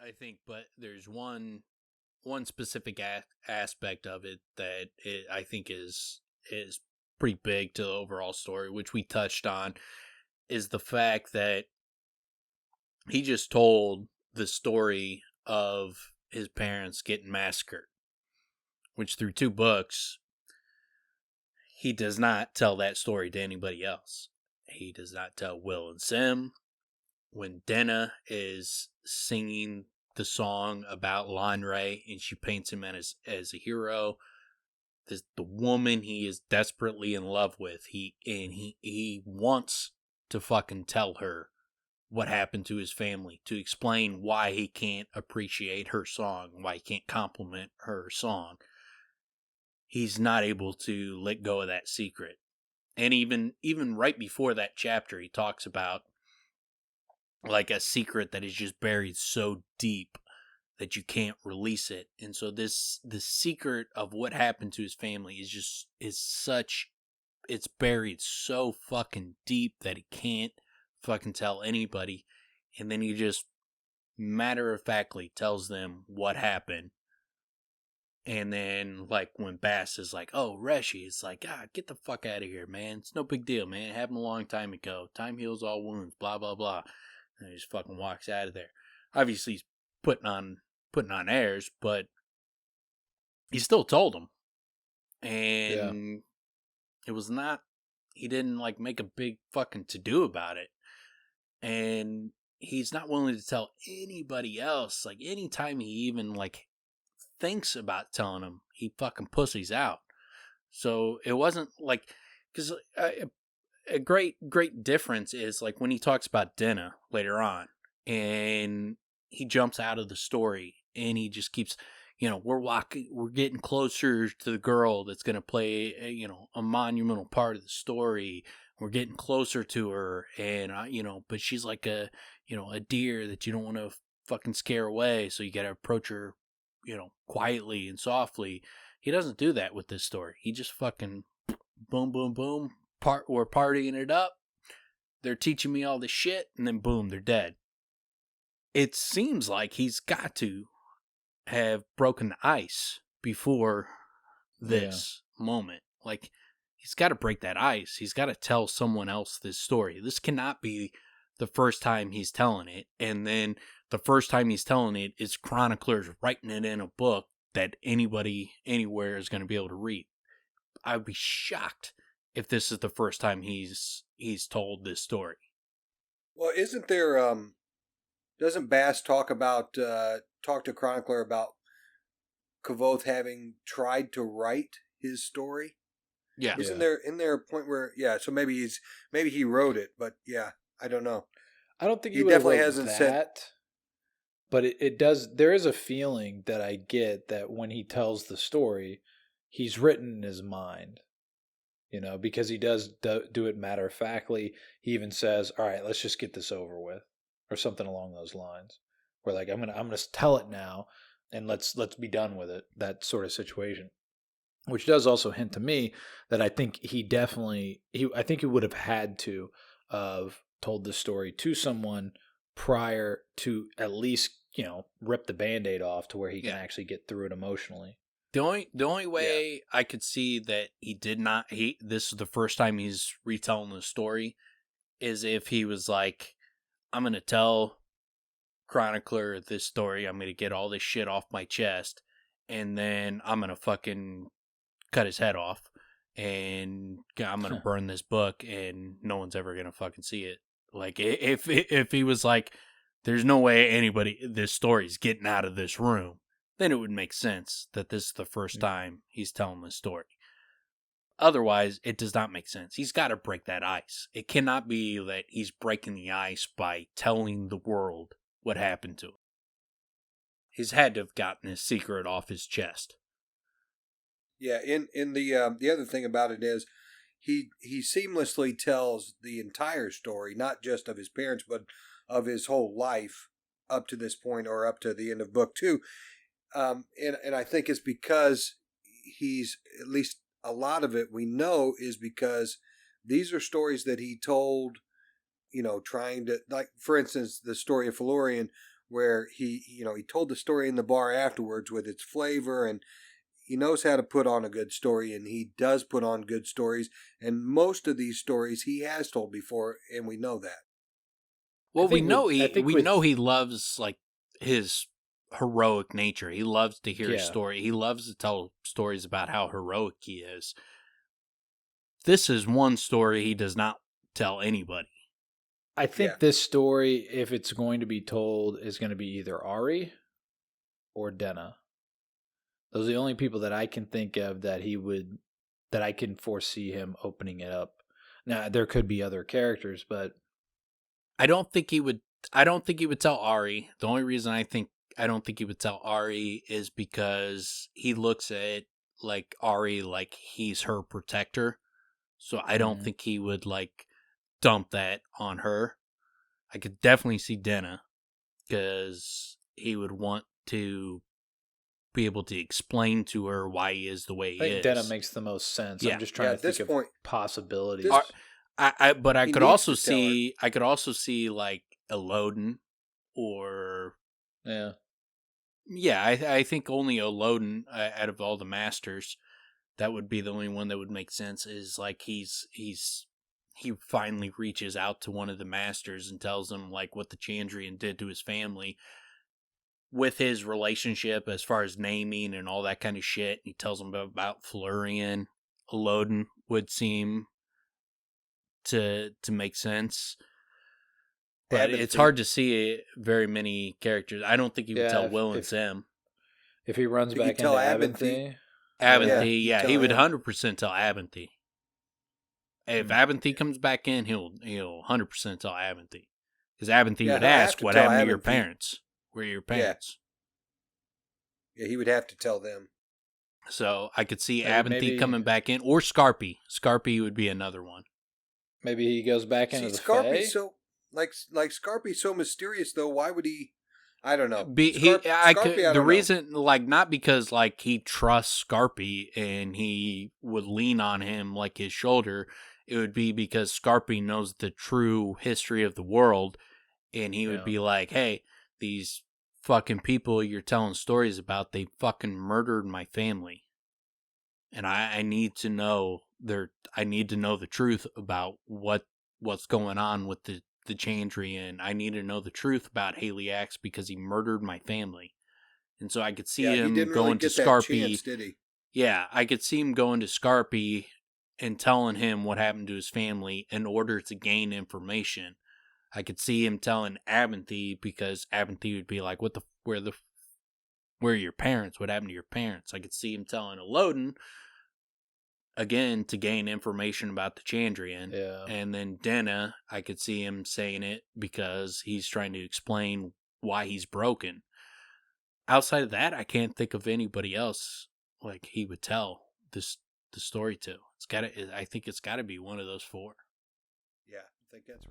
I think, but there's one specific aspect of it that I think is pretty big to the overall story, which we touched on, is the fact that he just told the story of his parents getting massacred, which through 2 books, he does not tell that story to anybody else. He does not tell Will and Sim. When Denna is singing the song about Lanre and she paints him as a hero, the woman he is desperately in love with, he wants to fucking tell her what happened to his family, to explain why he can't appreciate her song, why he can't compliment her song. He's not able to let go of that secret. And even right before that chapter, he talks about like a secret that is just buried so deep that you can't release it. And so the secret of what happened to his family it's buried so fucking deep that he can't fucking tell anybody. And then he just matter of factly tells them what happened. And then, like, when Bass is like, oh, Reshi, it's like, get the fuck out of here, man. It's no big deal, man. It happened a long time ago. Time heals all wounds, blah, blah, blah. And he just fucking walks out of there. Obviously, he's putting on airs, but he still told him. And it was not, he didn't, like, make a big fucking to-do about it. And he's not willing to tell anybody else. Like, anytime he even, like, thinks about telling him, he fucking pussies out. So it wasn't like, because a great difference is like when he talks about Denna later on, and he jumps out of the story and he just keeps, we're getting closer to the girl that's going to play a monumental part of the story. We're getting closer to her, and but she's like a deer that you don't want to fucking scare away, so you got to approach her quietly and softly. He doesn't do that with this story. He just fucking boom, boom, boom. We're partying it up. They're teaching me all this shit, and then boom, they're dead. It seems like he's got to have broken the ice before this moment. Like, he's got to break that ice. He's got to tell someone else this story. This cannot be the first time he's telling it, and then the first time he's telling it is chroniclers writing it in a book that anybody anywhere is going to be able to read. I would be shocked if this is the first time he's told this story. Well, isn't there doesn't Bass talk to chronicler about Kvothe having tried to write his story? Yeah. Isn't there a point where so maybe he wrote it, but I don't know. I don't think he definitely hasn't said. But it does. There is a feeling that I get that when he tells the story, he's written in his mind. Because he does do it matter of factly. He even says, "All right, let's just get this over with," or something along those lines. Where like I'm gonna tell it now, and let's be done with it. That sort of situation. Which does also hint to me that I think I think he would have had to have told this story to someone prior to at least, rip the Band-Aid off to where he can actually get through it emotionally. The only way I could see that he did not, this is the first time he's retelling the story, is if he was like, I'm going to tell chronicler this story, I'm going to get all this shit off my chest, and then I'm going to fucking cut his head off, and I'm going to burn this book, and no one's ever going to fucking see it. Like, if he was like, there's no way this story's getting out of this room, then it would make sense that this is the first time he's telling this story. Otherwise, it does not make sense. He's got to break that ice. It cannot be that he's breaking the ice by telling the world what happened to him. He's had to have gotten his secret off his chest. Yeah, in the other thing about it is he seamlessly tells the entire story, not just of his parents, but of his whole life up to this point or up to the end of book 2. And I think it's because he's, at least a lot of it we know is because these are stories that he told, trying to, like, for instance, the story of Felurian where he told the story in the bar afterwards with its flavor, and he knows how to put on a good story, and he does put on good stories. And most of these stories he has told before, and we know that. Well, we know with he loves like his heroic nature. He loves to hear a story. He loves to tell stories about how heroic he is. This is one story he does not tell anybody. I think this story, if it's going to be told, is going to be either Ari or Denna. Those are the only people that I can think of that I can foresee him opening it up. Now, there could be other characters, but I don't think he would tell Ari. The only reason I don't think he would tell Ari is because he looks at like Ari like he's her protector. So I don't think he would like dump that on her. I could definitely see Denna, because he would want to be able to explain to her why he is the way he is. I think Denna makes the most sense. Yeah. I'm just trying to think of possibilities. But I could also see like Elodin, or I think only Elodin out of all the masters, that would be the only one that would make sense. Is like he finally reaches out to one of the masters and tells him like what the Chandrian did to his family with his relationship as far as naming and all that kind of shit. He tells him about Florian. Elodin would seem to make sense. But it's hard to see very many characters. I don't think he would tell Will and Sim. If he runs back into Abinthy. Abinthy, he would 100% tell Abinthy. If Abinthy comes back in, he'll 100% tell Abinthy. Because Abinthy would ask, what happened to your parents? Where are your parents? Yeah, he would have to tell them. So I could see Abinthy coming back in, or Scarpy. Scarpy would be another one. Maybe he goes back into the Scarpy. Fae? So like Scarpy's so mysterious though. Why would he? I don't know. The reason, like, not because like he trusts Scarpy and he would lean on him like his shoulder. It would be because Scarpy knows the true history of the world, and he would be like, "Hey, these fucking people you're telling stories about, they fucking murdered my family, and I need to know the truth about what's going on with the Chandrian. I need to know the truth about Haliax because he murdered my family." And so I could see him going to Scarpy. Chance, did he? Yeah, I could see him going to Scarpy and telling him what happened to his family in order to gain information. I could see him telling Abinthy because Abinthy would be like, where are your parents? What happened to your parents? I could see him telling Elodin, again, to gain information about the Chandrian. Yeah. And then Denna, I could see him saying it because he's trying to explain why he's broken. Outside of that, I can't think of anybody else like he would tell the story to. I think it's gotta be one of those four. Yeah, I think that's